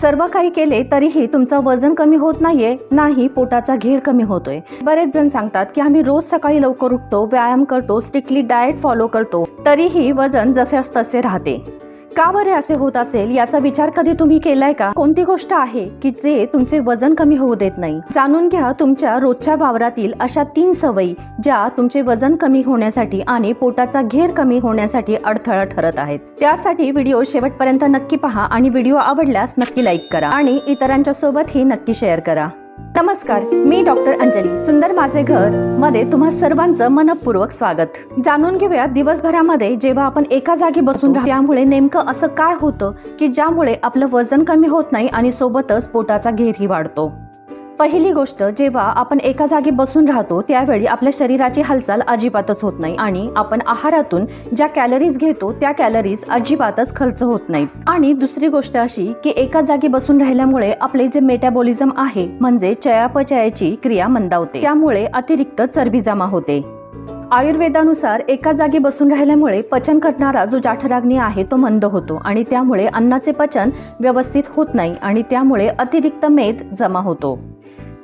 सर्व काही केले तरीही तुमचं वजन कमी होत नाहीये, नाही पोटाचा घेर कमी होतोय। बरेच जण सांगतात की आम्ही रोज सकाळी लवकर उठतो, व्यायाम करतो, स्ट्रिक्टली डाएट फॉलो करतो, तरीही वजन जसेच तसे राहते। का बरे असे होत असेल याचा विचार कधी तुम्ही केलाय का? कोणती गोष्ट आहे की जे तुमचे वजन कमी होऊ देत नाही? जाणून घ्या तुमच्या रोजच्या वावरातील अशा 3 सवयी ज्या तुमचे वजन कमी होण्यासाठी आणि पोटाचा घेर कमी होण्यासाठी अडथळा ठरत आहेत। त्यासाठी व्हिडिओ शेवटपर्यंत नक्की पहा आणि व्हिडिओ आवडल्यास नक्की लाईक करा आणि इतरांच्या सोबतही नक्की शेअर करा। नमस्कार, मी डॉक्टर अंजली, सुंदर माझे घर मध्ये तुम्हा सर्वांचं मनपूर्वक स्वागत। जाणून घेऊया दिवसभरामध्ये जेव्हा आपण एका जागी बसून राहतो त्यामुळे नेमकं असं काय होतं की ज्यामुळे आपलं वजन कमी होत नाही आणि सोबतच पोटाचा घेरही वाढतो। पहिली गोष्ट, जेव्हा आपण एका जागी बसून राहतो त्यावेळी आपल्या शरीराची हालचाल अजिबातच होत नाही आणि आपण आहारातून ज्या कॅलरीज घेतो त्या कॅलरीज अजिबातच खर्च होत नाहीत। आणि दुसरी गोष्ट अशी की एका जागी बसून राहिल्यामुळे आपले जे मेटाबॉलिझम आहे म्हणजे चयापचयाची क्रिया मंदावते, त्यामुळे अतिरिक्त चरबी जमा होते। आयुर्वेदानुसार एका जागी बसून राहिल्यामुळे पचन करणारा जो जाठराग्नी आहे तो मंद होतो आणि त्यामुळे अन्नाचे पचन व्यवस्थित होत नाही आणि त्यामुळे अतिरिक्त मेद जमा होतो।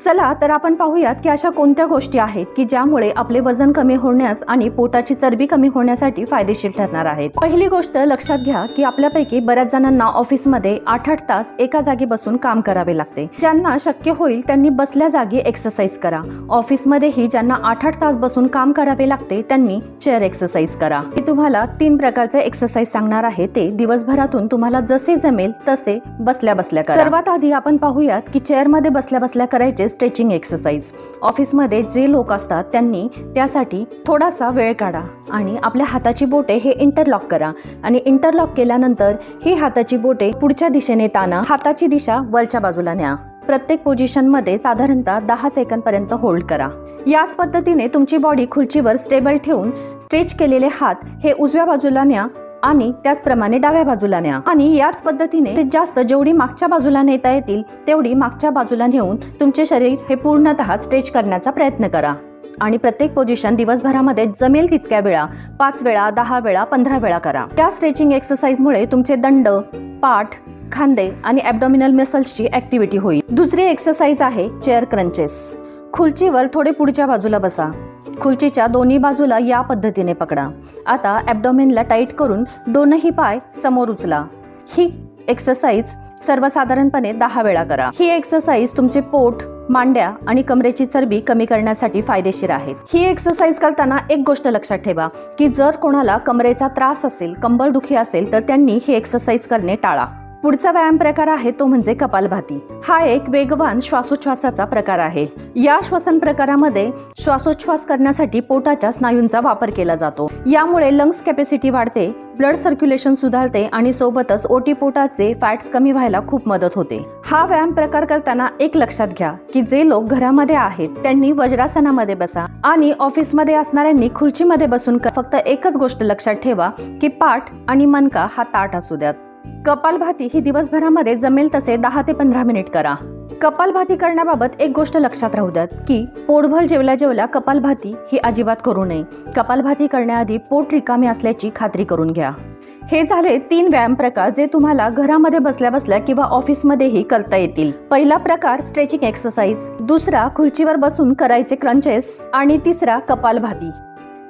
चला तर आपण पाहूयात की अशा कोणत्या गोष्टी आहेत की ज्यामुळे आपले वजन कमी होण्यास आणि पोटाची चरबी कमी होण्यासाठी फायदेशीर ठरणार आहेत। पहिली गोष्ट लक्षात घ्या की आपल्यापैकी बऱ्याच जणांना ऑफिसमध्ये 8-8 तास एका जागी बसून काम करावे लागते। ज्यांना शक्य होईल त्यांनी बसल्या जागी एक्सरसाइज करा। ऑफिसमध्येही ज्यांना 8-8 तास बसून काम करावे लागते त्यांनी चेअर एक्सरसाइज करा। मी तुम्हाला 3 प्रकारचे एक्सरसाइज सांगणार आहे, ते दिवसभरातून तुम्हाला जसे जमेल तसे बसल्या बसल्या करा। सर्वात आधी आपण पाहूयात की चेअर मध्ये बसल्या बसल्या करायचे स्ट्रेचिंग एक्सरसाइज। ऑफिसमध्ये जे लोक असतात त्यांनी त्यासाठी थोडासा वेळ काढा आणि आपल्या हाताची बोटे हे इंटरलॉक करा आणि इंटरलॉक केल्यानंतर ही हाताची बोटे पुढच्या दिशेने ताणा, हाताची दिशा वरच्या बाजूला न्या। प्रत्येक पोझिशन मध्ये साधारणतः 10 सेकंद पर्यंत होल्ड करा। याच पद्धतीने तुमची बॉडी खुर्चीवर स्टेबल ठेवून स्ट्रेच केलेले हात हे उजव्या बाजूला न्या आणि त्याचप्रमाणे डाव्या बाजूला न्या आणि याच पद्धतीने जास्त जेवढी मागच्या बाजूला नेता येतील तेवढी मागच्या बाजूला नेऊन तुमचे शरीर हे पूर्णतः स्ट्रेच करण्याचा प्रयत्न करा। आणि प्रत्येक पोझिशन दिवसभरामध्ये जमेल तितक्या वेळा 5 वेळा, 10 वेळा, 15 वेळा करा। या स्ट्रेचिंग एक्सरसाइजमुळे तुमचे दंड, पाठ, खांदे आणि ॲब्डोमिनल मसल्सची ऍक्टिव्हिटी होईल। दुसरी एक्सरसाइज आहे चेअर क्रंचेस। खुर्चीवर थोडे पुढच्या बाजूला बसा, खुर्चीच्या दोन्ही बाजूला या पद्धतीने पकडा। आता ॲब्डोमेनला टाईट करून दोनही पाय समोर उचला। ही एक्सरसाइज सर्वसाधारणपणे 10 वेळा करा। ही एक्सरसाइज तुमचे पोट, मांड्या आणि कमरेची चरबी कमी करण्यासाठी फायदेशीर आहे। ही एक्सरसाइज करताना एक गोष्ट लक्षात ठेवा की जर कोणाला कमरेचा त्रास असेल, कंबरदुखी असेल तर त्यांनी ही एक्सरसाइज करणे टाळा। पुढचा व्यायाम प्रकार आहे तो म्हणजे कपालभाती। हा एक वेगवान श्वासोच्छवासाचा प्रकार आहे। या श्वसन प्रकारामध्ये श्वासोच्छवास करण्यासाठी पोटाच्या स्नायूंचा वापर केला जातो। यामुळे लंग्स कॅपॅसिटी वाढते, ब्लड सर्क्युलेशन सुधारते आणि सोबतच ओटीपोटाचे फॅट्स कमी व्हायला खूप मदत होते। हा व्यायाम प्रकार करताना एक लक्षात घ्या की जे लोक घरामध्ये आहेत त्यांनी वज्रासनामध्ये बसा आणि ऑफिसमध्ये असणाऱ्यांनी खुर्चीमध्ये बसून फक्त एकच गोष्ट लक्षात ठेवा की पाठ आणि मणका हा ताठ असू द्यात। कपालभाती ही दिवसभरामध्ये जमेल तसे 10 ते 15 मिनिट करा। कपालभाती करण्याबाबत एक गोष्ट लक्षात राहू द्यात की पोटभर जेवल्या जेवल्या कपालभाती ही अजिबात करू नये। कपालभाती करण्याआधी पोट रिकामे असल्याची खात्री करून घ्या। हे झाले 3 व्यायाम प्रकार जे तुम्हाला घरामध्ये बसल्या बसल्या किंवा ऑफिसमध्येही करता येतील। पहिला प्रकार स्ट्रेचिंग एक्सरसाइज, दुसरा खुर्चीवर बसून करायचे क्रंचेस आणि तिसरा कपालभाती।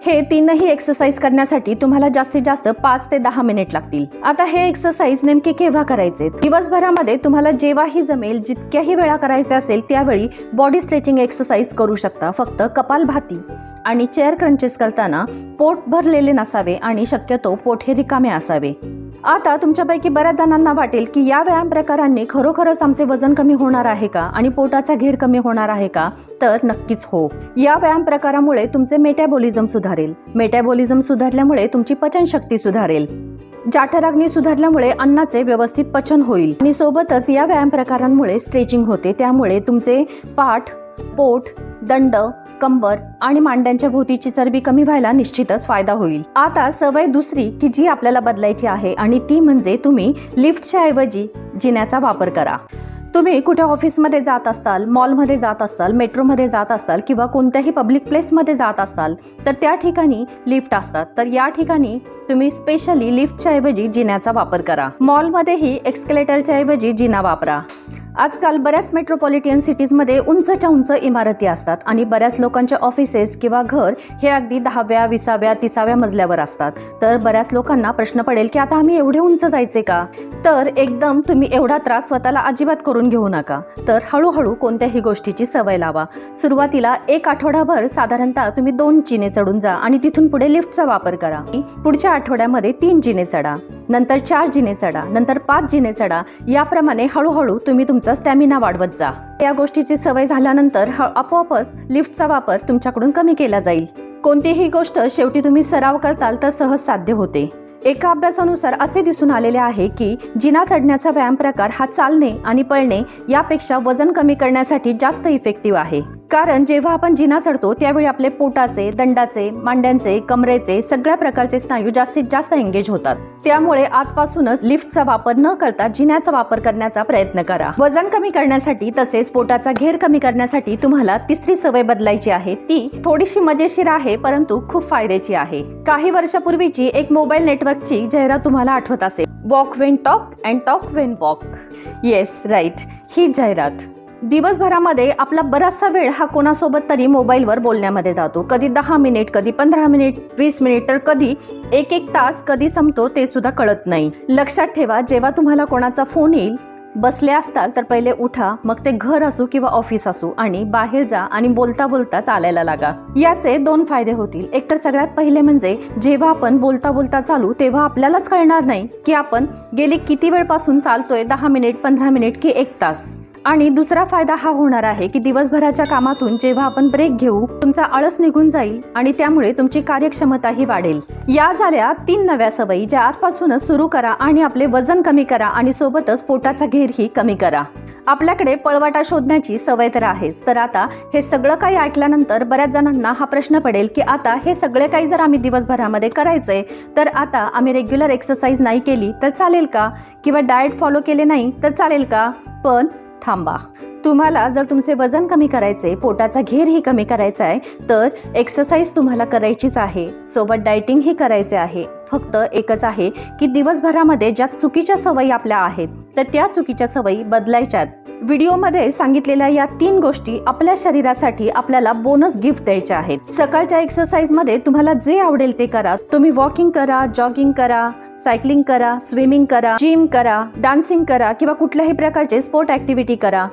हे 3ही एक्सरसाइज करण्यासाठी तुम्हाला जास्तीत जास्त 5 ते 10 मिनिट लागतील। आता हे एक्सरसाइज नेमके केव्हा करायचे? दिवसभरामध्ये तुम्हाला जेव्हाही जमेल, जितक्याही वेळा करायचे असेल त्यावेळी बॉडी स्ट्रेचिंग एक्सरसाइज करू शकता। फक्त कपालभाती आणि चेअर क्रंचेस करताना पोट भरलेले नसावे आणि शक्यतो पोट हे रिकामे असावे। आता तुमच्यापैकी बऱ्याच जणांना वाटेल की या व्यायाम प्रकारांनी खरोखरच आमचे वजन कमी होणार आहे का आणि पोटाचा घेर कमी होणार आहे का? तर नक्कीच हो। या व्यायाम प्रकारामुळे तुमचे मेटाबॉलिझम सुधारेल। मेटाबॉलिझम सुधारल्यामुळे तुमची पचनशक्ती सुधारेल। जाठराग्नी सुधारल्यामुळे अन्नाचे व्यवस्थित पचन होईल आणि सोबतच या व्यायाम प्रकारांमुळे स्ट्रेचिंग होते, त्यामुळे तुमचे पाठ, पोट, दंड, कंबर आणि मांड्यांच्या भोवतीची चरबी कमी व्हायला निश्चितच फायदा होईल। आता सवय दुसरी की जी आपल्याला बदलायची आहे आणि ती म्हणजे तुम्ही लिफ्टच्या ऐवजी जिन्याचा वापर करा। तुम्ही कुठे ऑफिसमध्ये जात असताल, मॉलमध्ये जात असताल, मेट्रोमध्ये जात असताल किंवा कोणत्याही पब्लिक प्लेसमध्ये जात असताल तर त्या ठिकाणी लिफ्ट असतात. तर या ठिकाणी तुम्ही स्पेशली लिफ्टच्या ऐवजी जिन्याचा वापर करा. मॉलमध्येही एक्स्केलेटरच्या ऐवजी जिना वापरा. आजकाल बऱ्याच मेट्रोपॉलिटन सिटीजमध्ये उंचच्या उंच इमारती असतात आणि बऱ्याच लोकांचे ऑफिसेस किंवा घर हे अगदी 10व्या, 20व्या, 30व्या मजल्यावर असतात. तर बऱ्याच लोकांना प्रश्न पडेल की आता आम्ही एवढे उंच जायचे का? तर एकदम तुम्ही एवढा त्रास स्वतःला अजिबात करून घेऊ नका. तर हळूहळू कोणत्याही गोष्टीची सवय लावा. सुरुवातीला 1 आठवडाभर साधारणतः तुम्ही 2 जिने चढून जा आणि तिथून पुढे लिफ्टचा वापर करा. पुढच्या आठवड्यामध्ये 3 जिने चढा, नंतर 4 जिने चढा, नंतर 5 जिने चढा. याप्रमाणे हळूहळू तुम्ही तुमचा स्टॅमिना वाढवत जा. या गोष्टीची सवय झाल्यानंतर आपोआपच लिफ्टचा वापर तुमच्याकडून कमी केला जाईल. कोणतीही गोष्ट शेवटी तुम्ही सराव करताल तर सहज साध्य होते. एका अभ्यासानुसार असे दिसून आलेले आहे की जिना चढण्याचा व्यायाम प्रकार हा चालणे आणि पळणे यापेक्षा वजन कमी करण्यासाठी जास्त इफेक्टिव्ह आहे. कारण जेव्हा आपण जिना चढतो त्यावेळी आपले पोटाचे, दंडाचे, मांड्यांचे, कमरेचे सगळ्या प्रकारचे स्नायू जास्तीत जास्त एंगेज होतात. त्यामुळे आजपासूनच लिफ्टचा वापर न करता जिन्याचा वापर करण्याचा प्रयत्न करा. वजन कमी करण्यासाठी तसेच पोटाचा घेर कमी करण्यासाठी तुम्हाला तिसरी सवय बदलायची आहे. ती थोडीशी मजेशीर आहे परंतु खूप फायद्याची आहे. काही वर्षापूर्वीची एक मोबाईल नेटवर्कची जाहिरात तुम्हाला आठवत असेल, walk when talk and talk when walk. Yes, right, ही जाहिरात. दिवसभरामध्ये आपला बराचसा वेळ हा कोणासोबत तरी मोबाईलवर बोलण्यामध्ये जातो. कधी 10 मिनिट, कधी 15 मिनिट, 20 मिनिट, तर कधी 1 तास कधी संपतो ते सुद्धा कळत नाही. लक्षात ठेवा, जेव्हा तुम्हाला कोणाचा फोन येईल, बसले असताल तर पहिले उठा, मग ते घर असू किंवा ऑफिस असू, आणि बाहेर जा आणि बोलता बोलता चालायला लागा. याचे 2 फायदे होतील. एक तर सगळ्यात पहिले म्हणजे जेव्हा आपण बोलता बोलता चालू तेव्हा आपल्यालाच कळणार नाही की आपण गेले किती वेळपासून चालतोय, 10 मिनिट, 15 मिनिट की 1 तास. आणि दुसरा फायदा हा होणार आहे की दिवसभराच्या कामातून जेव्हा आपण ब्रेक घेऊ तुमचा आळस निघून जाईल आणि त्यामुळे तुमची कार्यक्षमताही वाढेल. या झाल्या 3 नव्या सवयी ज्या आजपासूनच सुरू करा आणि आपले वजन कमी करा आणि सोबतच पोटाचा घेरही कमी करा. आपल्याकडे पळवाटा शोधण्याची सवय तर आहेच. तर आता हे सगळं काही ऐकल्यानंतर बऱ्याच जणांना हा प्रश्न पडेल की आता हे सगळे काही जर आम्ही दिवसभरामध्ये करायचंय तर आता आम्ही रेग्युलर एक्सरसाइज नाही केली तर चालेल का? किंवा डाएट फॉलो केले नाही तर चालेल का? पण थांबा, तुम्हाला जर तुमचे वजन कमी करायचे, पोटाचा घेरही कमी करायचा आहे तर एक्सरसाइज तुम्हाला करायचीच आहे, सोबत डाएटिंगही करायचे आहे. फक्त एकच आहे की दिवसभरामध्ये ज्या चुकीच्या सवयी आपल्या आहेत तर त्या चुकीच्या सवयी बदलायच्यात. व्हिडिओमध्ये सांगितलेल्या या 3 गोष्टी आपल्या शरीरासाठी आपल्याला बोनस गिफ्ट द्यायच्या आहेत. सकाळच्या एक्सरसाइजमध्ये तुम्हाला जे आवडेल ते करा. तुम्ही वॉकिंग करा, जॉगिंग करा, सायकलिंग करा, स्विमिंग करा, जिम करा, डान्सिंग करा किंवा कुठल्याही प्रकारचे स्पोर्ट ऍक्टिव्हिटी करा.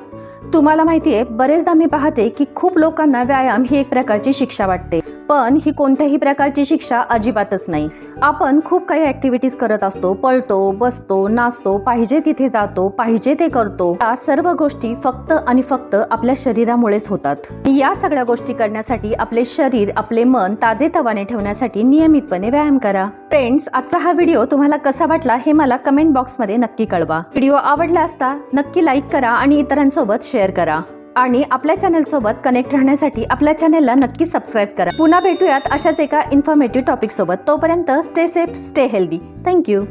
तुम्हाला माहिती आहे, बरेचदा मी पाहते की खूप लोकांना व्यायाम ही एक प्रकारची शिक्षा वाटते, पण ही कोणत्याही प्रकारची शिक्षा अजिबातच नाही. आपण खूप काही ऍक्टिव्हिटीज करत असतो, पळतो, बसतो, नाचतो, पाहिजे तिथे जातो, पाहिजे ते करतो. या सर्व गोष्टी फक्त आणि फक्त आपल्या शरीरामुळेच होतात. या सगळ्या गोष्टी करण्यासाठी आपले शरीर, आपले मन ताजेतवाने ठेवण्यासाठी नियमितपणे व्यायाम करा. फ्रेंड्स, आजचा हा व्हिडिओ तुम्हाला कसा वाटला हे मला कमेंट बॉक्समध्ये नक्की कळवा. व्हिडिओ आवडला असता नक्की लाईक करा आणि इतरांसोबत शेअर करा. आणि आपल्या चॅनल सोबत कनेक्ट राहण्यासाठी आपल्या चॅनलला नक्की सबस्क्राईब करा. पुन्हा भेटूयात अशाच एका इन्फॉर्मेटिव्ह टॉपिक सोबत. तोपर्यंत stay safe, stay healthy. Thank you.